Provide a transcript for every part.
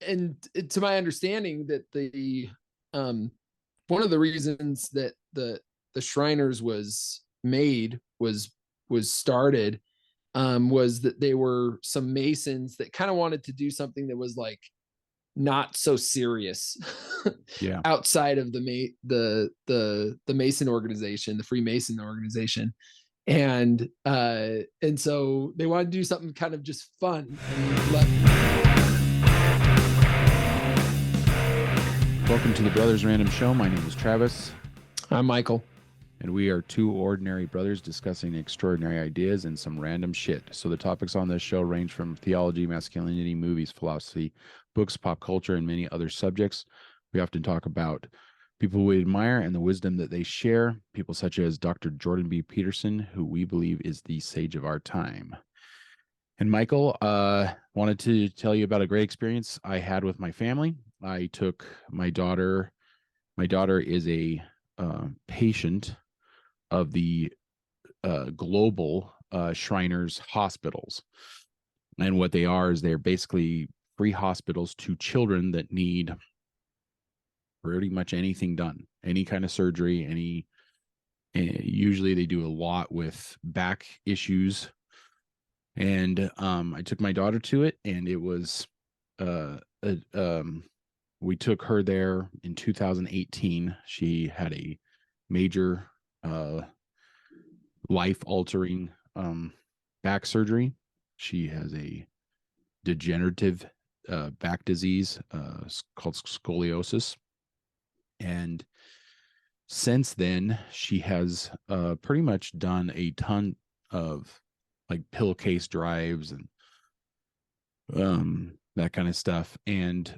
and to my understanding that um one of the reasons that the Shriners was made was started was that they were some Masons that kind of wanted to do something that was like not so serious Yeah. outside of the Mason organization, the Freemason organization. And so they wanted to do something kind of just fun and Welcome to the Brothers Random Show. My name is Travis. I'm Michael. And we are two ordinary brothers discussing extraordinary ideas and some random shit. So the topics on this show range from theology, masculinity, movies, philosophy, books, pop culture, and many other subjects. We often talk about people we admire and the wisdom that they share, people such as Dr. Jordan B. Peterson, who we believe is the sage of our time. And Michael, wanted to tell you about a great experience I had with my family. I took my daughter. My daughter is a patient of the global Shriners hospitals. And what they are is they're basically free hospitals to children that need pretty much anything done, any kind of surgery, usually they do a lot with back issues. And I took my daughter to it, and it was we took her there in 2018. She had a major life-altering back surgery. She has a degenerative back disease called scoliosis. And since then, she has pretty much done a ton of like pillowcase drives and that kind of stuff, and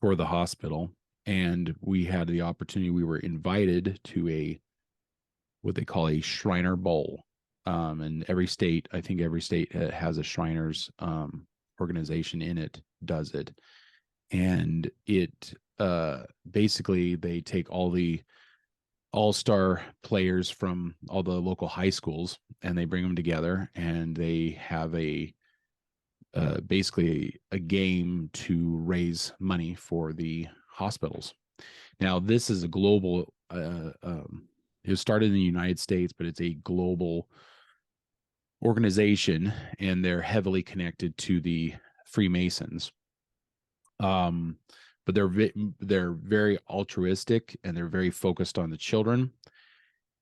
for the hospital. And we had the opportunity, we were invited to what they call a Shriner Bowl. And every state, I think every state has a Shriners organization in it, does it. And it basically, they take all the all-star players from all the local high schools and they bring them together, and they have basically a game to raise money for the hospitals. Now, this is a global, it was started in the United States, but it's a global organization, and they're heavily connected to the Freemasons. But they're very altruistic, and they're very focused on the children.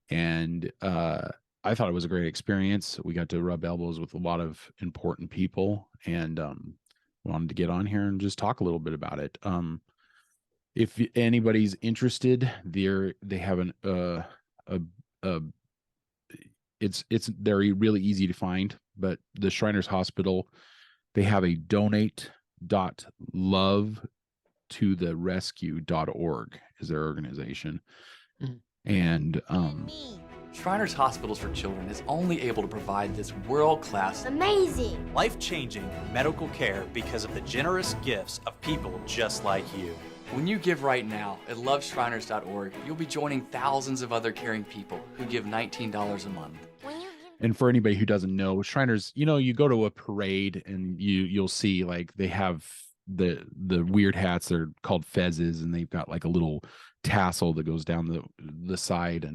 And I thought it was a great experience. We got to rub elbows with a lot of important people, and wanted to get on here and just talk a little bit about it. If anybody's interested, they have they're really easy to find. But the Shriners Hospital, they have a donate.lovetotherescue.org is their organization. Mm-hmm. And Shriners Hospitals for Children is only able to provide this world-class, amazing, life-changing medical care because of the generous gifts of people just like you. When you give right now at loveshriners.org, you'll be joining thousands of other caring people who give $19 a month. And for anybody who doesn't know, Shriners, you go to a parade and you'll see like they have the weird hats. They're called fezzes, and they've got like a little tassel that goes down the side,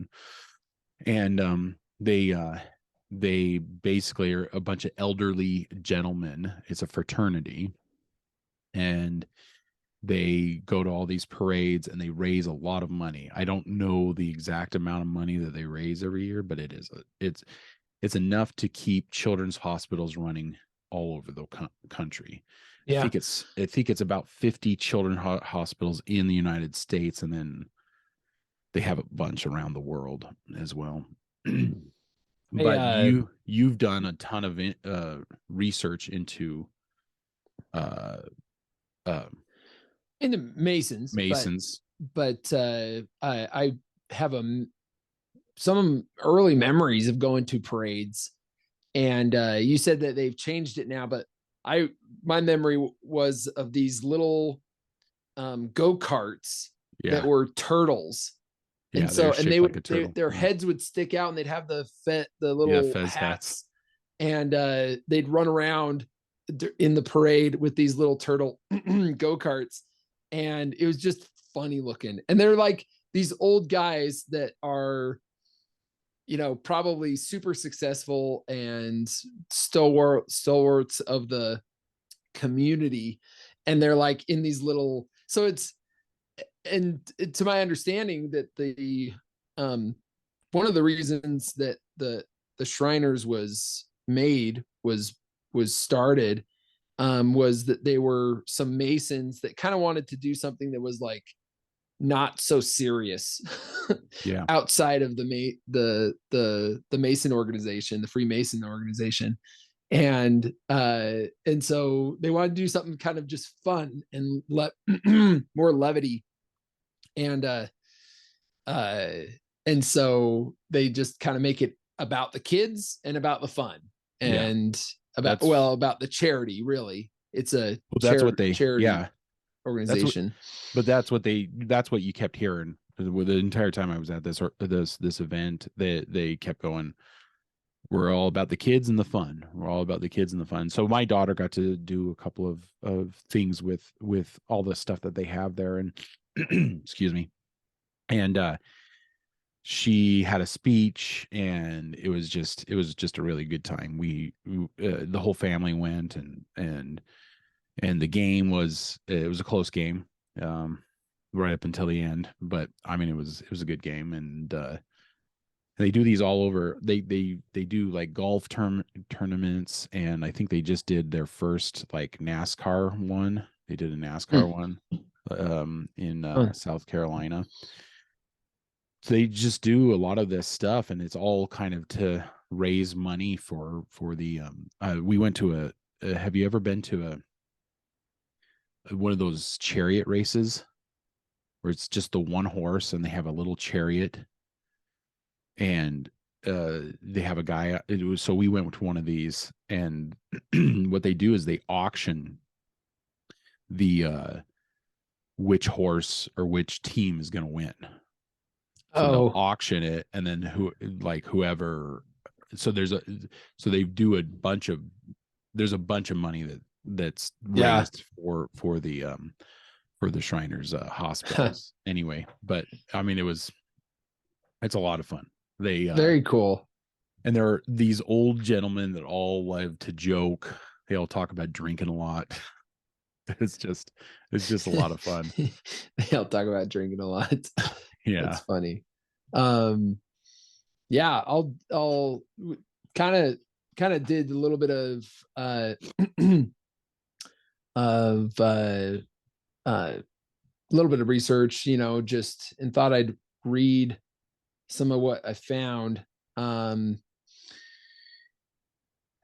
and they basically are a bunch of elderly gentlemen. It's a fraternity, and they go to all these parades and they raise a lot of money. I don't know the exact amount of money that they raise every year, but it's enough to keep children's hospitals running all over the country. Yeah. I think it's about 50 children's hospitals in the United States, and then they have a bunch around the world as well. But you've done a ton of research into into Masons, but I have some early memories of going to parades, and you said that they've changed it now, but my memory was of these little go-karts that were turtles. Yeah, and so they would like their heads would stick out, and they'd have the little hats, and they'd run around in the parade with these little turtle go-karts, and it was just funny looking. And they're like these old guys that are, probably super successful and stalwarts of the community. And they're like in these little, and to my understanding that one of the reasons that the Shriners was made was started, was that they were some Masons that kind of wanted to do something that was like not so serious Yeah. outside of the Mason organization, the Freemason organization. And so they wanted to do something kind of just fun and more levity. And so they just kind of make it about the kids and about the fun, and about the charity. Really, it's a charity organization. That's what you kept hearing with the entire time I was at this event. They kept going, we're all about the kids and the fun. We're all about the kids and the fun. So my daughter got to do a couple of things with all the stuff that they have there, and excuse me. And she had a speech, and it was just a really good time. We the whole family went, and the game was a close game, right up until the end. But I mean, it was a good game. And they do these all over. They do like golf tournaments, and I think they just did their first like NASCAR one. They did a NASCAR one in South Carolina. So they just do a lot of this stuff, and it's all kind of to raise money for the we went to have you ever been to one of those chariot races where it's just the one horse and they have a little chariot, and they have a guy. So we went to one of these, and what they do is they auction the which horse or which team is going to win. So they'll auction it, and then whoever. So they do there's a bunch of money that's raised for the Shriners hospitals anyway. But I mean, it's a lot of fun. They very cool. And there are these old gentlemen that all love to joke. They all talk about drinking a lot. It's just a lot of fun. They all talk about drinking a lot. Yeah, that's funny. Yeah, I'll kind of did a little bit of a little bit of research, just, and thought I'd read some of what I found. In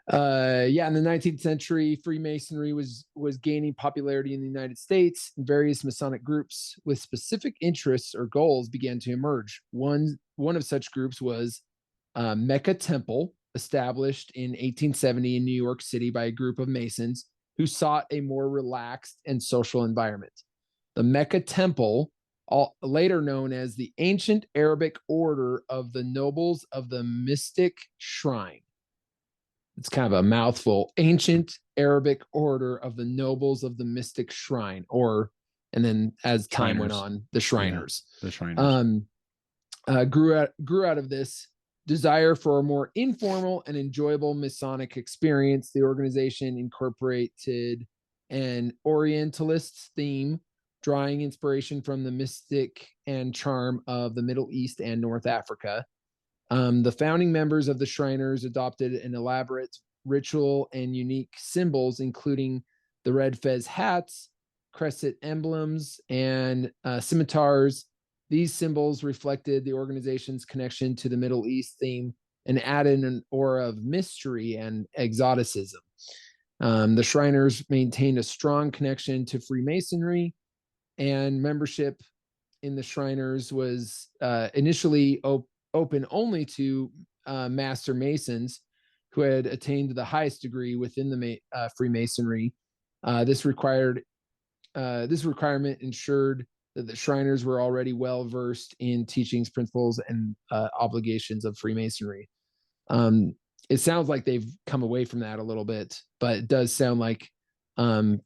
the 19th century, Freemasonry was gaining popularity in the United States, and various Masonic groups with specific interests or goals began to emerge. One of such groups was Mecca Temple, established in 1870 in New York City by a group of Masons who sought a more relaxed and social environment. The Mecca Temple, later known as the Ancient Arabic Order of the Nobles of the Mystic Shrine. It's kind of a mouthful. Ancient Arabic Order of the Nobles of the Mystic Shrine, and then as time went on, the Shriners. Yeah, the Shriners. Grew out of this desire for a more informal and enjoyable Masonic experience. The organization incorporated an Orientalist theme, drawing inspiration from the mystic and charm of the Middle East and North Africa. The founding members of the Shriners adopted an elaborate ritual and unique symbols, including the red fez hats, crescent emblems, and scimitars. These symbols reflected the organization's connection to the Middle East theme and added an aura of mystery and exoticism. The Shriners maintained a strong connection to Freemasonry, and membership in the Shriners was initially open only to Master Masons who had attained the highest degree within the Freemasonry. This requirement ensured that the Shriners were already well versed in teachings, principles, and obligations of Freemasonry. In it sounds like they've come away from that a little bit, but it does sound like from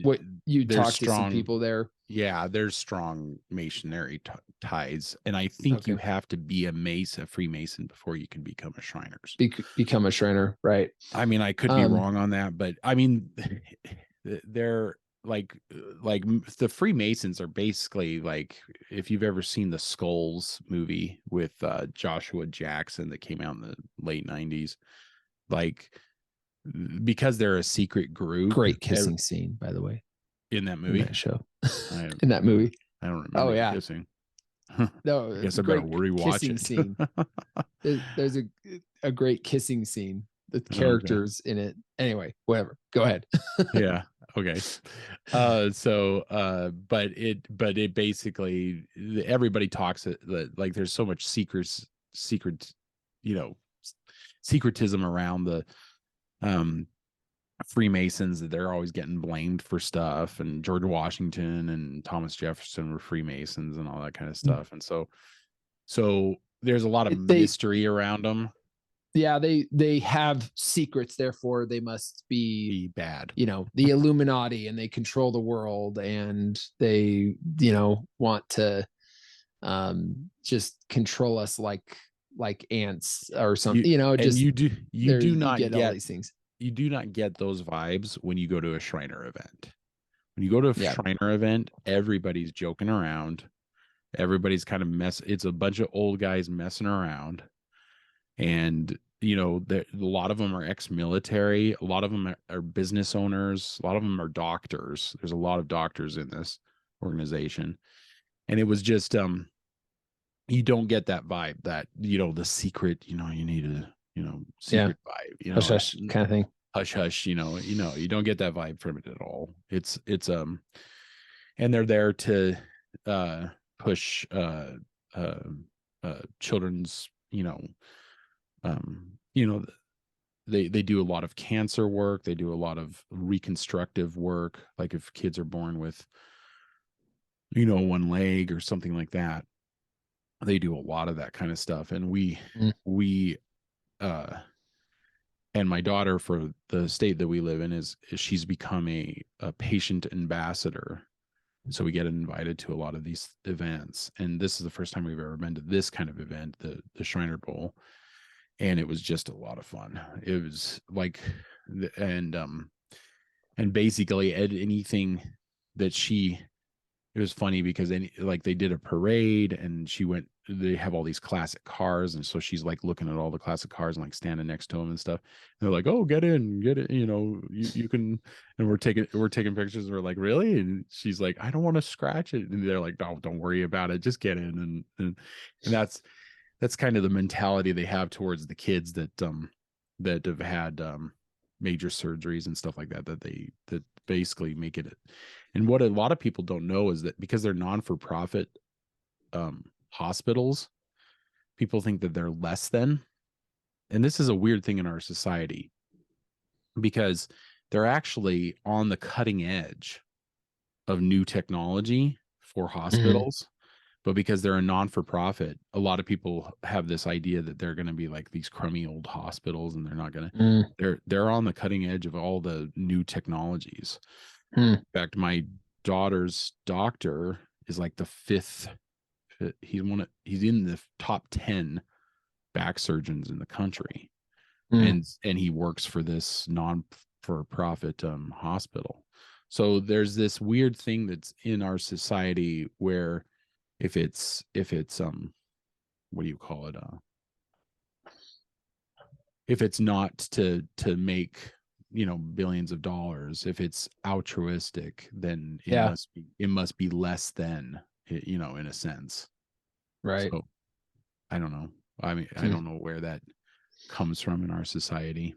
what you there's talked to some people there. Yeah, there's strong masonry ties, and I think you have to be a Freemason before you can become a Shriners. Become a Shriner, right? I mean, I could be wrong on that, but I mean, they're like the Freemasons are basically like, if you've ever seen the Skulls movie with Joshua Jackson that came out in the late 90s, like, because they're a secret group. Great kissing scene, by the way, in that movie, in that show. In that movie, I don't remember. Oh yeah, kissing. No, I guess I better rewatch it. Scene. There's a great kissing scene. The characters in it. Anyway, whatever. Go ahead. Yeah. Okay. But it basically, everybody talks like there's so much secret, secretism around the Freemasons that they're always getting blamed for stuff, and George Washington and Thomas Jefferson were Freemasons and all that kind of stuff. And so there's a lot of mystery around them. Yeah, they have secrets, therefore they must be bad. The Illuminati, and they control the world, and they want to just control us like ants or something. You do not get all these things. You do not get those vibes when you go to a Shriner event. When you go to a Shriner event, everybody's joking around. Everybody's kind of it's a bunch of old guys messing around. And, a lot of them are ex-military. A lot of them are business owners. A lot of them are doctors. There's a lot of doctors in this organization. And it was just, you don't get that vibe that, the secret, you need a, secret vibe, hush hush kind of thing. Hush hush, you don't get that vibe from it at all. It's and they're there to push children's, they do a lot of cancer work. They do a lot of reconstructive work. Like if kids are born with, one leg or something like that, they do a lot of that kind of stuff. And we and my daughter, for the state that we live in, she's become a patient ambassador. So we get invited to a lot of these events. And this is the first time we've ever been to this kind of event, the Shriner Bowl. And it was just a lot of fun. It was like, and basically anything that it was funny because they did a parade, and they have all these classic cars. And so she's like looking at all the classic cars and like standing next to them and stuff. And they're like, "Oh, get in, you can," and we're taking pictures. And we're like, "Really?" And she's like, "I don't want to scratch it." And they're like, "Oh, don't worry about it. Just get in." And that's kind of the mentality they have towards the kids that have had major surgeries and stuff like that that basically make it. And what a lot of people don't know is that because they're non-for-profit hospitals, people think that they're less than. And this is a weird thing in our society, because they're actually on the cutting edge of new technology for hospitals. But because they're a non-for-profit, a lot of people have this idea that they're going to be like these crummy old hospitals, and they're not going to. They're on the cutting edge of all the new technologies. In fact, my daughter's doctor is like the fifth. He's in the top 10 back surgeons in the country, and he works for this non-for-profit hospital. So there's this weird thing that's in our society where if it's what do you call it, if it's not to make billions of dollars, if it's altruistic, then it must be less than, in a sense, right? So I don't know. I mean, I don't know where that comes from in our society.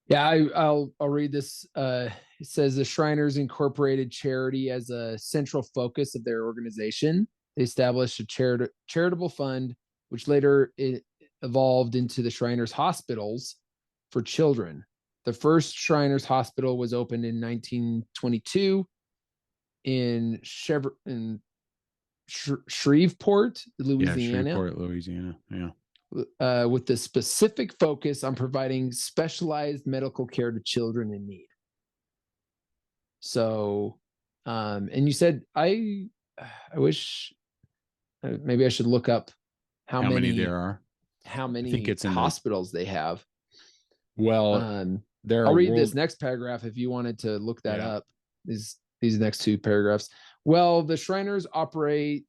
Yeah, I'll read this. It says the Shriners incorporated charity as a central focus of their organization. They established a charitable fund, which later evolved into the Shriners Hospitals for children. The first Shriners Hospital was opened in 1922 in Shreveport, Louisiana. Shreveport, Louisiana. Yeah. with the specific focus on providing specialized medical care to children in need. So, and you said, I wish maybe I should look up how many there are. how I think many it's in hospitals they have. Well, there are I'll read this next paragraph if you wanted to look that Yeah. up. These next two paragraphs. Well, the Shriners operated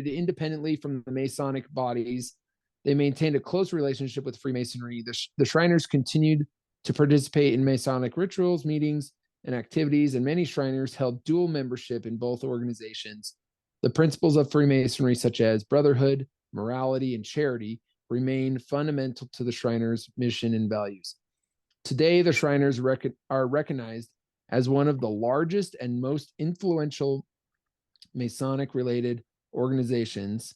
independently from the Masonic bodies. They maintained a close relationship with Freemasonry. The Shriners continued to participate in Masonic rituals, meetings, and activities, and many Shriners held dual membership in both organizations. The principles of Freemasonry, such as brotherhood, morality, and charity, remain fundamental to the Shriners' mission and values. Today, the Shriners are recognized as one of the largest and most influential Masonic-related organizations.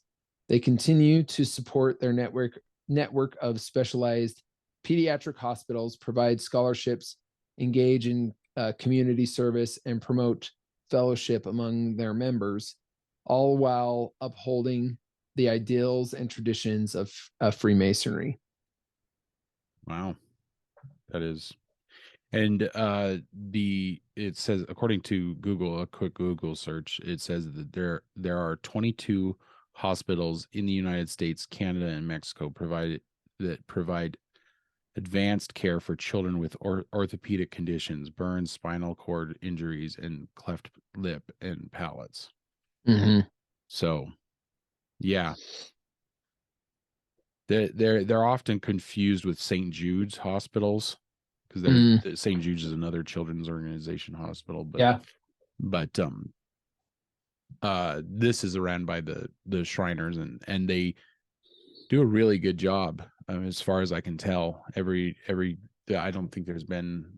They continue to support their network of specialized pediatric hospitals, provide scholarships, engage in community service, and promote fellowship among their members, all while upholding the ideals and traditions of Freemasonry. Wow. That is. And it says, according to Google, a quick Google search, it says that there are 22 hospitals in the United States, Canada, and Mexico that provide advanced care for children with orthopedic conditions, burns, spinal cord injuries, and cleft lip and palates. Mm-hmm. So, yeah. They're often confused with St. Jude's hospitals, because St. Jude's is another children's organization hospital, but this is ran by the Shriners, and they do a really good job, as far as I can tell. I don't think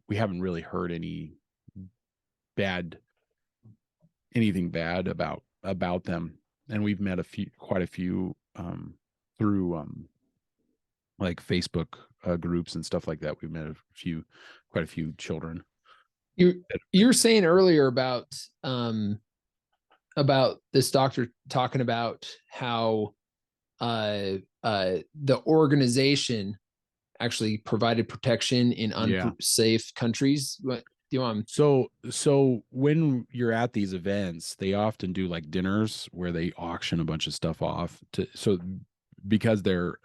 we haven't really heard anything bad about them, and we've met quite a few through like Facebook groups and stuff like that. We've met quite a few children. You were saying earlier about this doctor talking about how the organization actually provided protection in unsafe countries. What do you want? So when you're at these events, they often do like dinners where they auction a bunch of stuff off because they're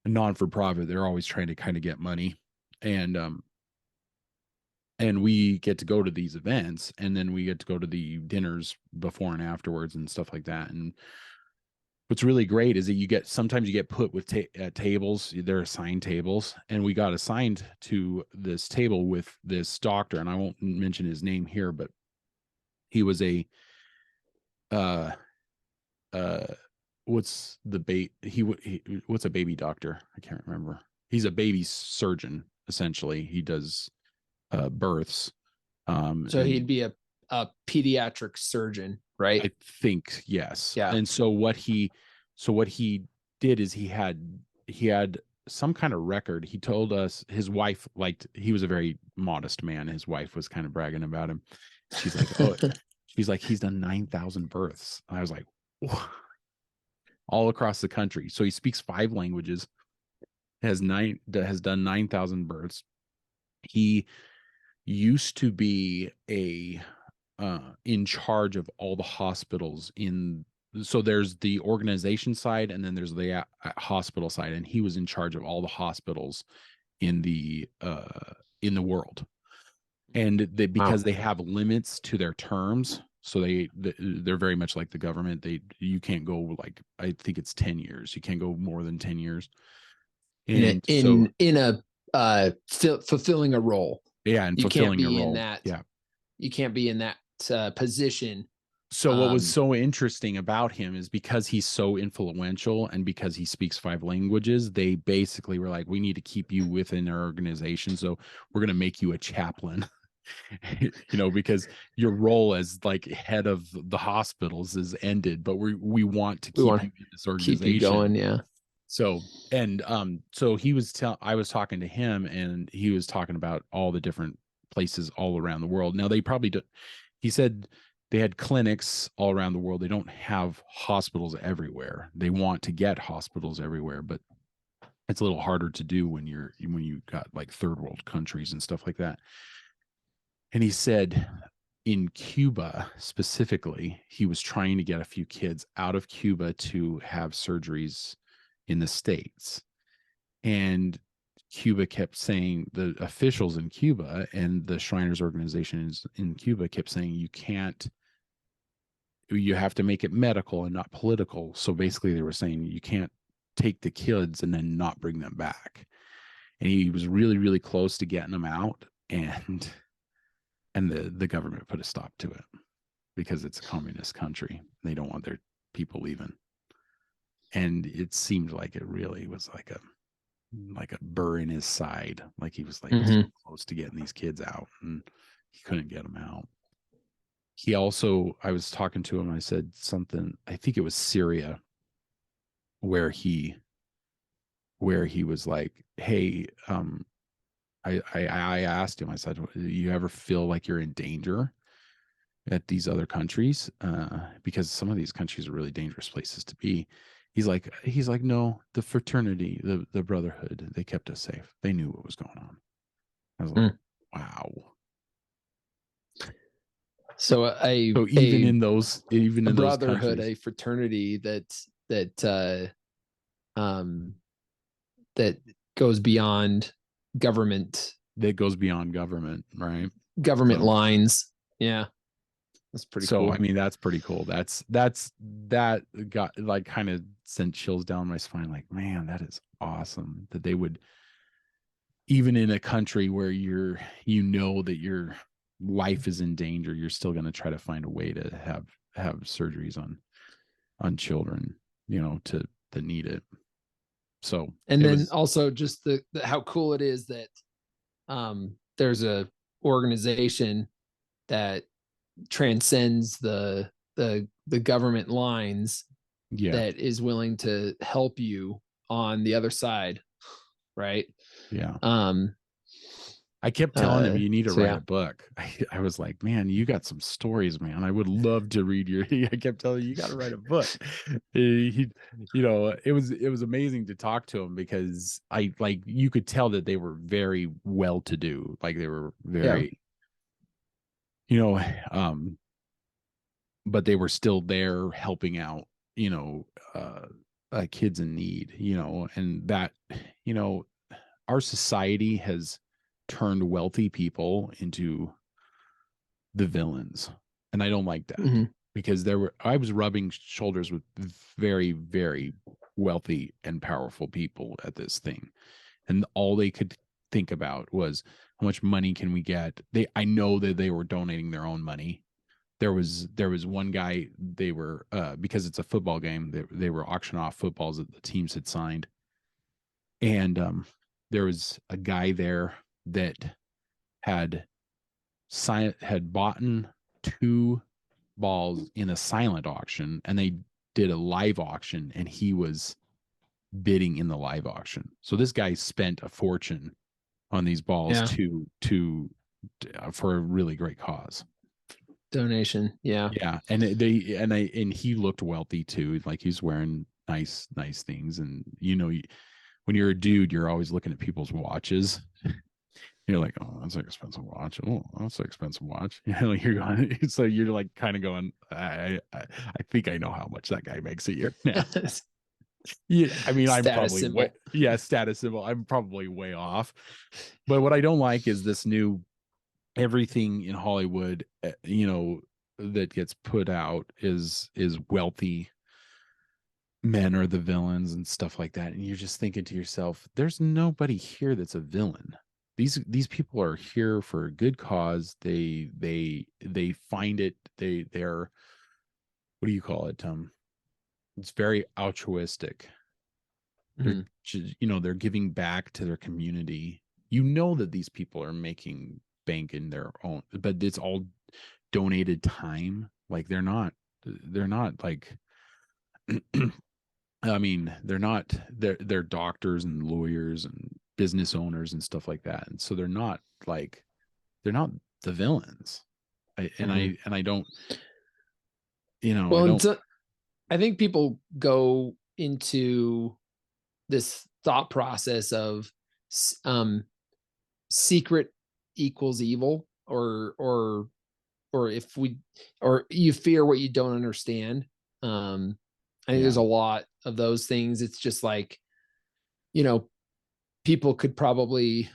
a non-for-profit, they're always trying to kind of get money. And we get to go to these events, and then we get to go to the dinners before and afterwards and stuff like that. And what's really great is that sometimes you get put with tables. They're assigned tables, and we got assigned to this table with this doctor, and I won't mention his name here, but he was what's a baby doctor? I can't remember. He's a baby surgeon, essentially. He does births. So he'd be a pediatric surgeon, right? I think, yes. Yeah. And so what he did is he had some kind of record. He told us his wife he was a very modest man. His wife was kind of bragging about him. She's like, he's done 9,000 births. And I was like, whoa. All across the country. So he speaks 5 languages, has done 9,000 births. He used to be in charge of all the hospitals so there's the organization side, and then there's the hospital side, and he was in charge of all the hospitals in the world. And because they have limits to their terms, so they're very much like the government. You can't go I think it's 10 years. You can't go more than 10 years. And fulfilling a role. Yeah, and fulfilling a role. You can't be in that position. So what was so interesting about him is because he's so influential and because he speaks 5 languages, they basically were like, we need to keep you within our organization, so we're going to make you a chaplain. Because your role as head of the hospitals is ended, but we want to keep you in this organization. Keep you going, yeah. So I was talking to him, and he was talking about all the different places all around the world. Now they probably do. He said they had clinics all around the world. They don't have hospitals everywhere. They want to get hospitals everywhere, but it's a little harder to do when you got like third world countries and stuff like that. And he said in Cuba specifically, he was trying to get a few kids out of Cuba to have surgeries in the States. And Cuba kept saying, the officials in Cuba and the Shriners organizations in Cuba kept saying, you have to make it medical and not political. So basically they were saying you can't take the kids and then not bring them back. And he was really, really close to getting them out. And the government put a stop to it because it's a communist country. They don't want their people leaving. And it seemed like it really was like a burr in his side. Like he was like so close to getting these kids out and he couldn't get them out. He also, I was talking to him, I said something, I think it was Syria, where he was like, hey, I asked him, I said, do you ever feel like you're in danger at these other countries? Because some of these countries are really dangerous places to be. He's like, no, the fraternity, the brotherhood, they kept us safe. They knew what was going on. I was like, wow. So even in those brotherhood, countries, a fraternity that goes beyond government. That goes beyond government, right? Government lines. Yeah. That's pretty cool. So, I mean, that's pretty cool. That got like kind of sent chills down my spine. Like, man, that is awesome that they would, even in a country where you know that your life is in danger, you're still going to try to find a way to have surgeries on children, that need it. So, and then also just the how cool it is that there's a organization that transcends the government lines, that is willing to help you on the other side, right? Yeah. I kept telling him, you need to write a book. I was like, man, you got some stories, man. I would love to read I kept telling you got to write a book. It was amazing to talk to him because you could tell that they were very well to do. Like they were very, but they were still there helping out, kids in need, and that, our society has turned wealthy people into the villains. And I don't like that because I was rubbing shoulders with very, very wealthy and powerful people at this thing. And all they could think about was how much money can we get? I know that they were donating their own money. There was one guy, they were, because it's a football game, they were auctioning off footballs that the teams had signed. And there was a guy there that had bought 2 balls in a silent auction, and they did a live auction, and he was bidding in the live auction. So this guy spent a fortune on these balls for a really great cause. Donation. Yeah. And he looked wealthy too. Like he's wearing nice things. And when you're a dude, you're always looking at people's watches. You're like, oh, that's an expensive watch. Oh, that's an expensive watch. You're going, so you're like kind of going, I think I know how much that guy makes a year now. Yeah, I mean, I'm probably status symbol. I'm probably way off. But what I don't like is this new everything in Hollywood, that gets put out is wealthy men are the villains and stuff like that. And you're just thinking to yourself, there's nobody here that's a villain. These people are here for a good cause. They find it. They're, what do you call it? It's very altruistic. They're giving back to their community. That these people are making bank in their own, but it's all donated time. Like they're not like I mean, they're doctors and lawyers and business owners and stuff like that. And so they're not the villains. I don't, you know, Well, and so I think people go into this thought process of um, secret equals evil, or if we, or you fear what you don't understand. I think there's a lot of those things. It's just like, you know, people could probably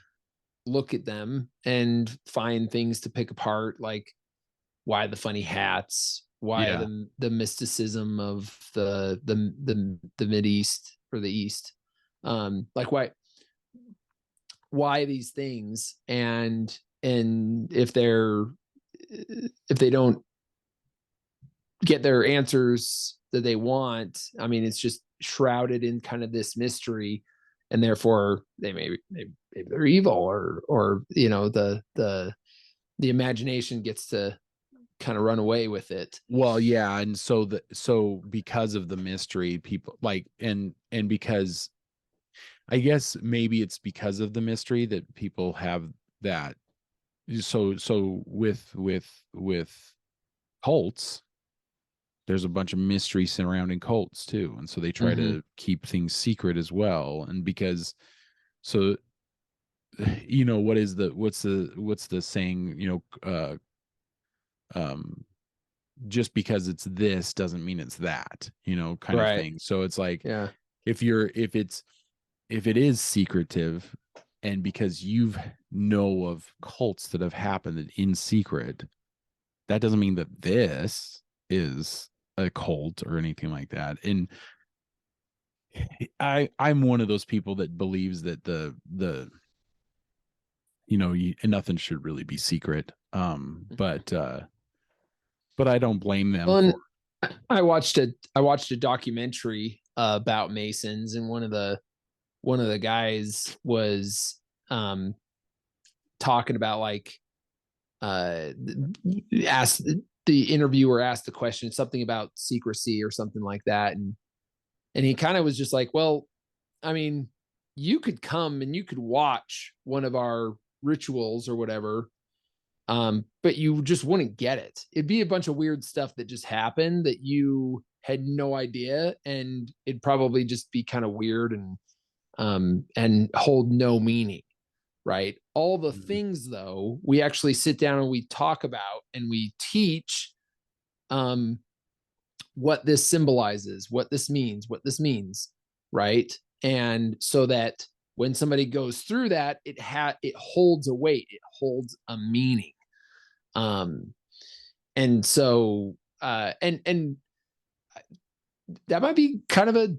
look at them and find things to pick apart, like why the funny hats, why Yeah. the mysticism of the Mid East or the East, like why these things, and if they don't get their answers that they want, I mean, it's just shrouded in kind of this mystery, and therefore maybe they're evil, or you know, the imagination gets to kind of run away with it. Well, yeah, and so because of the mystery, people like, and because I guess maybe it's because of the mystery that people have that. So with cults, there's a bunch of mystery surrounding cults too, and so they try to keep things secret as well. And because, so, you know, what's the saying, you know, just because it's this doesn't mean it's that, you know, kind of thing. So it's like, Yeah. if it is secretive, and because you've know of cults that have happened in secret, that doesn't mean that this is a cult or anything like that. And I'm one of those people that believes that the you know, nothing should really be secret. But I don't blame them Well, and for. I watched a documentary about Masons, and one of the guys was talking about, like, asked the interviewer asked the question, something about secrecy or something like that, and he kind of was just like, well, I mean, you could come and you could watch one of our rituals or whatever, but you just wouldn't get it. It'd be a bunch of weird stuff that just happened that you had no idea, and it'd probably just be kind of weird and hold no meaning, right? All the things, though, we actually sit down and we talk about and we teach um what this symbolizes, what this means, right? And so that when somebody goes through that, it holds a weight, it holds a meaning. um and so and that might be kind of a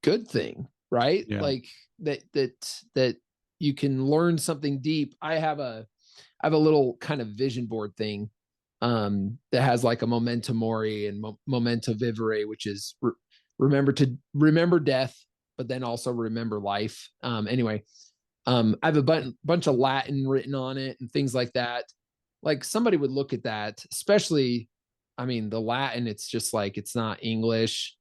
good thing, right? Yeah. Like that you can learn something deep. I have a little kind of vision board thing that has like a memento mori and memento vivere, which is remember death, but then also remember life. Anyway, I have a bunch of Latin written on it and things like that. Like, somebody would look at that, especially, I mean, the Latin, it's just like, it's not English.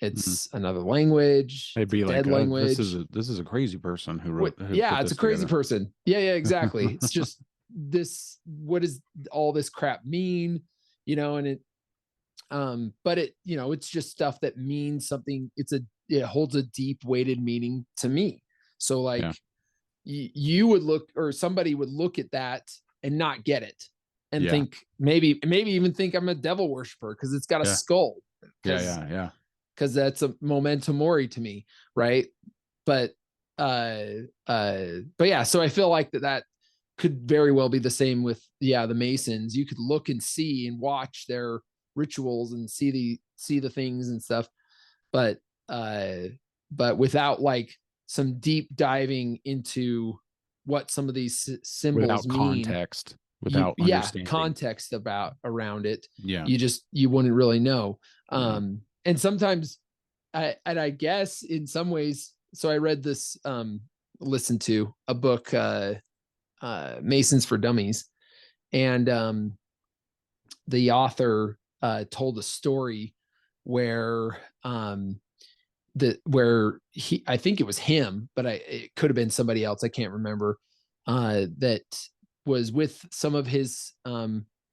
It's another language. They'd It's a be like, dead language. this is a crazy person who Yeah, put it's this a crazy together. person. Yeah, exactly. It's just this, what does all this crap mean? You know, and but it, you know, it's just stuff that means something. It holds a deep weighted meaning to me. So like, Yeah. you would look, or somebody would look at that and not get it, and Yeah. think, maybe even think I'm a devil worshiper because it's got a Yeah. skull. Yeah. Because that's a memento mori to me, right? But but yeah, so I feel like that could very well be the same with, yeah, the Masons. You could look and see and watch their rituals and see the things and stuff, but without like some deep diving into what some of these symbols Without mean, context, without yeah, understanding context around it, Yeah. you wouldn't really know. Yeah. And sometimes I guess in some ways, so I read this, listened to a book, Masons for Dummies, and the author told a story where I think it was him, but it could have been somebody else, I can't remember, that was with some of his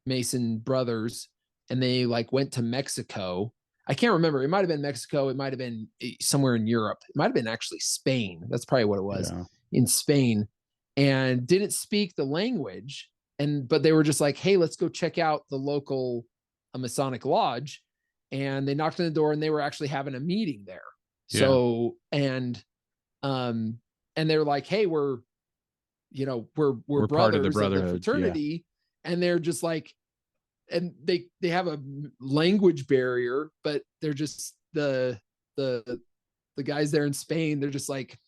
Mason brothers, and they like went to Mexico. I can't remember. It might have been Mexico. It might have been somewhere in Europe. It might have been actually Spain. That's probably what it was, in Spain, and didn't speak the language. But they were just like, hey, let's go check out the local Masonic lodge. And they knocked on the door, and they were actually having a meeting there. Yeah. So, and they're like, hey, we're We're brothers part of the of the brotherhood, fraternity. And they're just like, and they have a language barrier, but they're just the guys there in Spain. They're just like,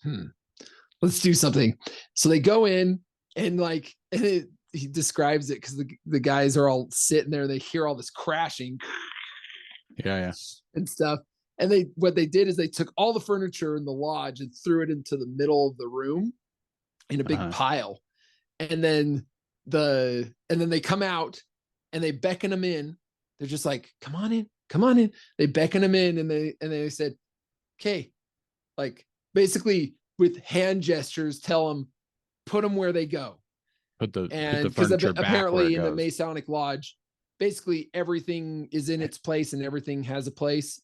let's do something. So they go in, and like, and he describes it because the guys are all sitting there. They hear all this crashing, and stuff. And what they did is they took all the furniture in the lodge and threw it into the middle of the room in a big pile. And then they come out, and they beckon them in. They're just like, come on in. They beckon them in, and they said, okay, like basically with hand gestures, tell them, put them where they go. Put the Because furniture back apparently in where it the goes. Masonic lodge, basically everything is in its place and everything has a place.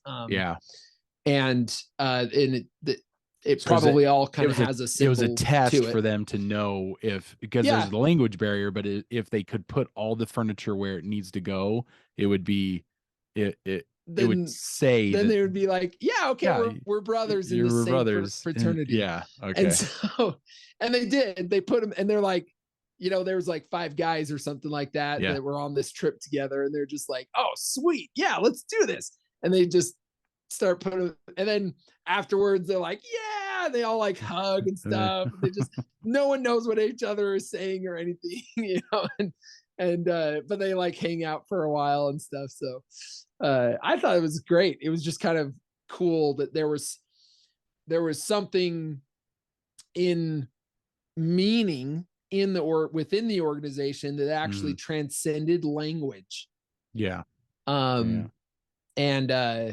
And it probably all kind of has a symbol. It was a test to it. for them to know because there's the language barrier, but if they could put all the furniture where it needs to go, it would be it would say then that, they would be like, yeah, okay, we're brothers in the same fraternity. Okay. And so, and they did, they put them, and they're like, there was like 5 guys or something like that that were on this trip together, and they're just like, oh, sweet, yeah, let's do this. And they just start putting, and then afterwards they're like, yeah, they all like hug and stuff. They just, no one knows what each other is saying or anything, but they like hang out for a while and stuff. So I thought it was great. It was just kind of cool that there was something in meaning within the organization that actually transcended language. And I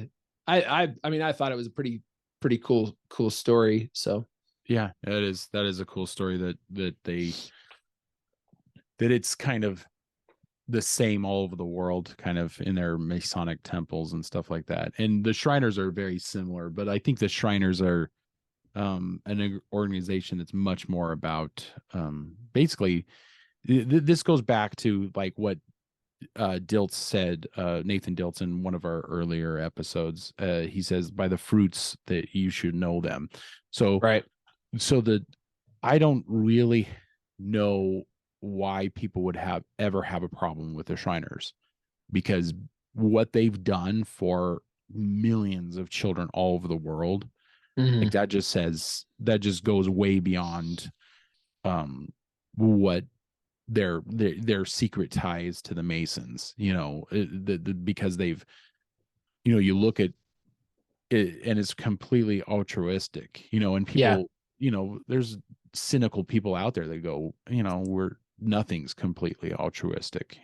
mean, I thought it was a pretty cool story. So that is a cool story that it's kind of the same all over the world, kind of in their Masonic temples and stuff like that. And the Shriners are very similar, but I think the Shriners are an organization that's much more about basically this goes back to like what Diltz said, Nathan Diltz, in one of our earlier episodes. He says, by the fruits that you should know them. So I don't really know why people would ever have a problem with the Shriners, because what they've done for millions of children all over the world, like that just goes way beyond what their secret ties to the Masons, because they've, you look at it and it's completely altruistic, and people, there's cynical people out there that go, nothing's completely altruistic,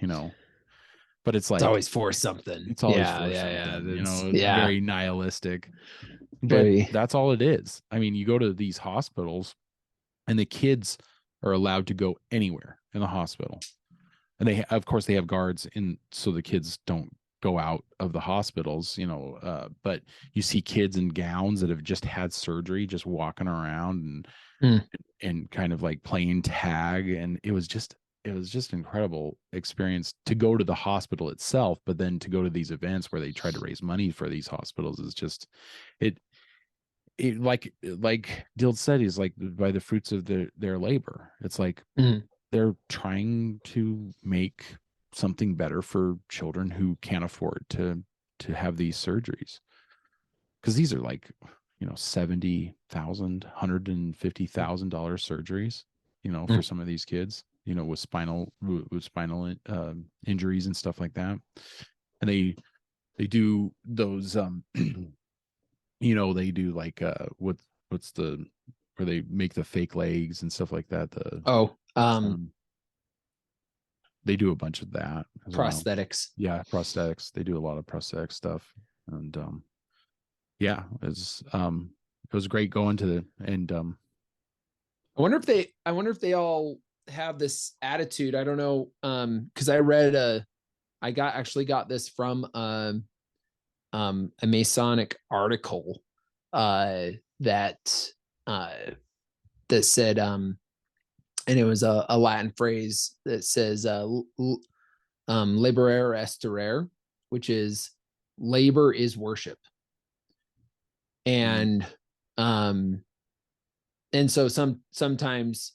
but it's like, it's always for something. It's always for something, very nihilistic. But that's all it is. I mean, you go to these hospitals and the kids are allowed to go anywhere in the hospital. And they, of course, they have guards so the kids don't go out of the hospitals, but you see kids in gowns that have just had surgery, just walking around and kind of like playing tag. And it was just an incredible experience to go to the hospital itself, but then to go to these events where they try to raise money for these hospitals is just, it like Dill said, he's like, by the fruits of their labor. It's like they're trying to make something better for children who can't afford to have these surgeries, because these are like, $70,000, $150,000 surgeries, for some of these kids, with spinal injuries and stuff like that. And they do those they do like what's the, where they make the fake legs and stuff like that, they do a bunch of that as prosthetics. Well. Prosthetics. They do a lot of prosthetic stuff. And it was great going to I wonder if they all have this attitude. I don't know, because I read I actually got this from a Masonic article that that said and it was a Latin phrase that says laborare esterere, which is labor is worship. And and so sometimes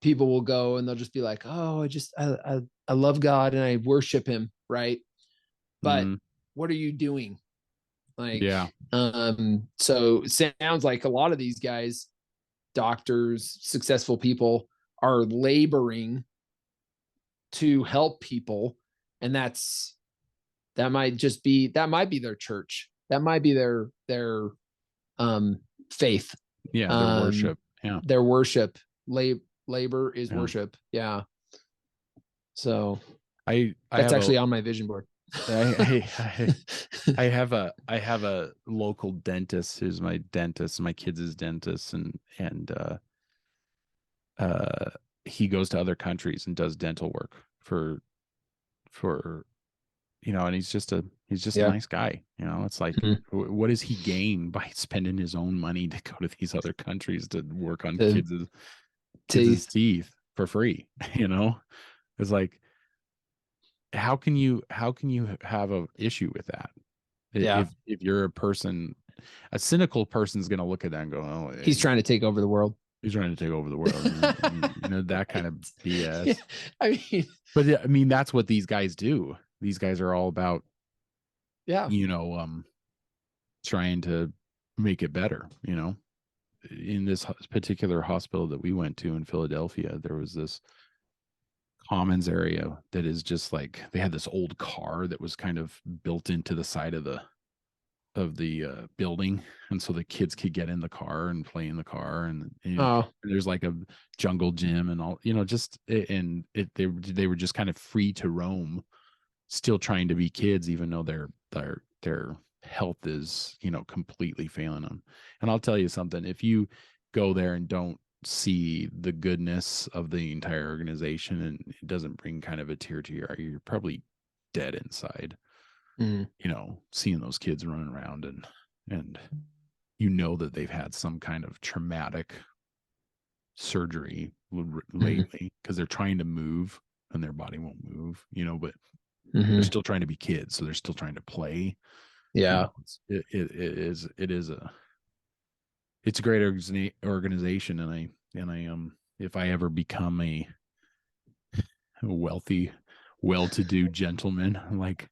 people will go and they'll just be like, oh, I love God and I worship him, right? But what are you doing? Like, yeah. So it sounds like a lot of these guys, doctors, successful people, are laboring to help people, and that might be their church. That might be their faith. Yeah, their worship. Yeah. Their worship. Labor is worship. Yeah. So I that's actually on my vision board. I have a local dentist who's my dentist, my kids' dentist, and he goes to other countries and does dental work for and he's just a nice guy. It's like, what does he gain by spending his own money to go to these other countries to work on kids' teeth for free? It's like, how can you have an issue with that? Yeah. If you're a cynical person's going to look at that and go, oh, he's trying to take over the world. He's trying to take over the world. That kind of BS. Yeah, but I mean, that's what these guys do. These guys are all about, trying to make it better. In this particular hospital that we went to in Philadelphia, there was this commons area that is just like, they had this old car that was kind of built into the side of the building, and so the kids could get in the car and play in the car, and there's like a jungle gym and all, they were just kind of free to roam, still trying to be kids, even though their health is completely failing them. And I'll tell you something, if you go there and don't see the goodness of the entire organization, and it doesn't bring kind of a tear to your eye, you're probably dead inside. Seeing those kids running around and that they've had some kind of traumatic surgery lately, because they're trying to move and their body won't move, but they're still trying to be kids, so they're still trying to play. Yeah. It's a great organization, and I if I ever become a wealthy, well-to-do gentleman like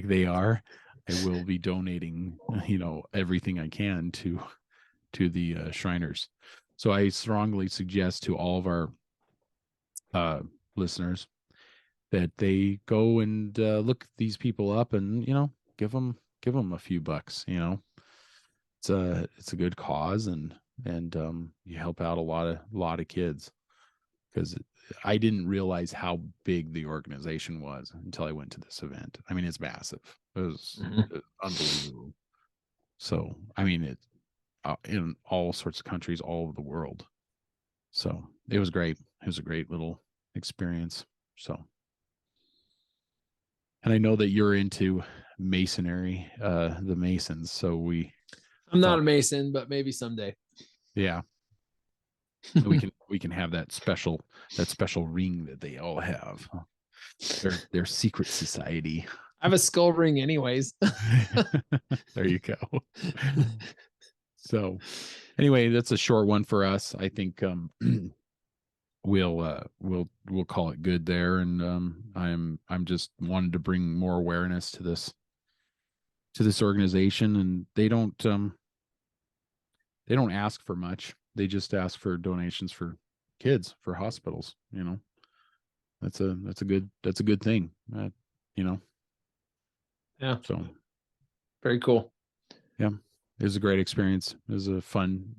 they are, I will be donating everything I can to the Shriners. So I strongly suggest to all of our listeners that they go and look these people up and give them a few bucks. It's a good cause, and you help out a lot of kids, because I didn't realize how big the organization was until I went to this event. I mean, it's massive. It was unbelievable. So, I mean, it in all sorts of countries all over the world. So it was great. It was a great little experience. So, and I know that you're into masonry, the Masons. So I'm not a Mason, but maybe someday. Yeah. we can have that special ring that they all have. Their secret society. I have a skull ring anyways. There you go. So anyway, that's a short one for us. I think we'll call it good there, and I'm just wanted to bring more awareness to this organization, and they don't ask for much. They just ask for donations for kids, for hospitals. That's a good thing. Yeah. So very cool. Yeah. It was a great experience. It was a fun.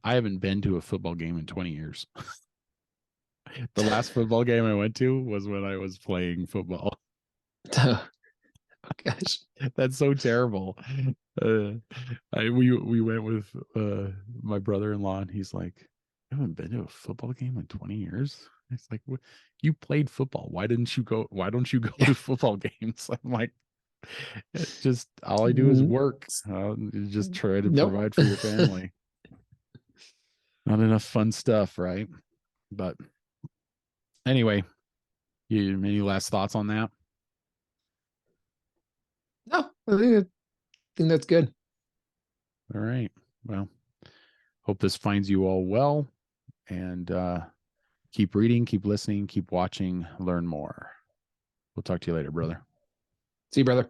I haven't been to a football game in 20 years. The last football game I went to was when I was playing football. Oh, gosh, that's so terrible. We went with my brother-in-law, and he's like, "I haven't been to a football game in 20 years." It's like, you played football. Why don't you go to football games? I'm like, it's just, all I do is work. You just try to Nope. provide for your family. Not enough fun stuff, right? But anyway, you any last thoughts on that? No, I think that's good. All right. Well, hope this finds you all well, and keep reading, keep listening, keep watching, learn more. We'll talk to you later, brother. See you, brother.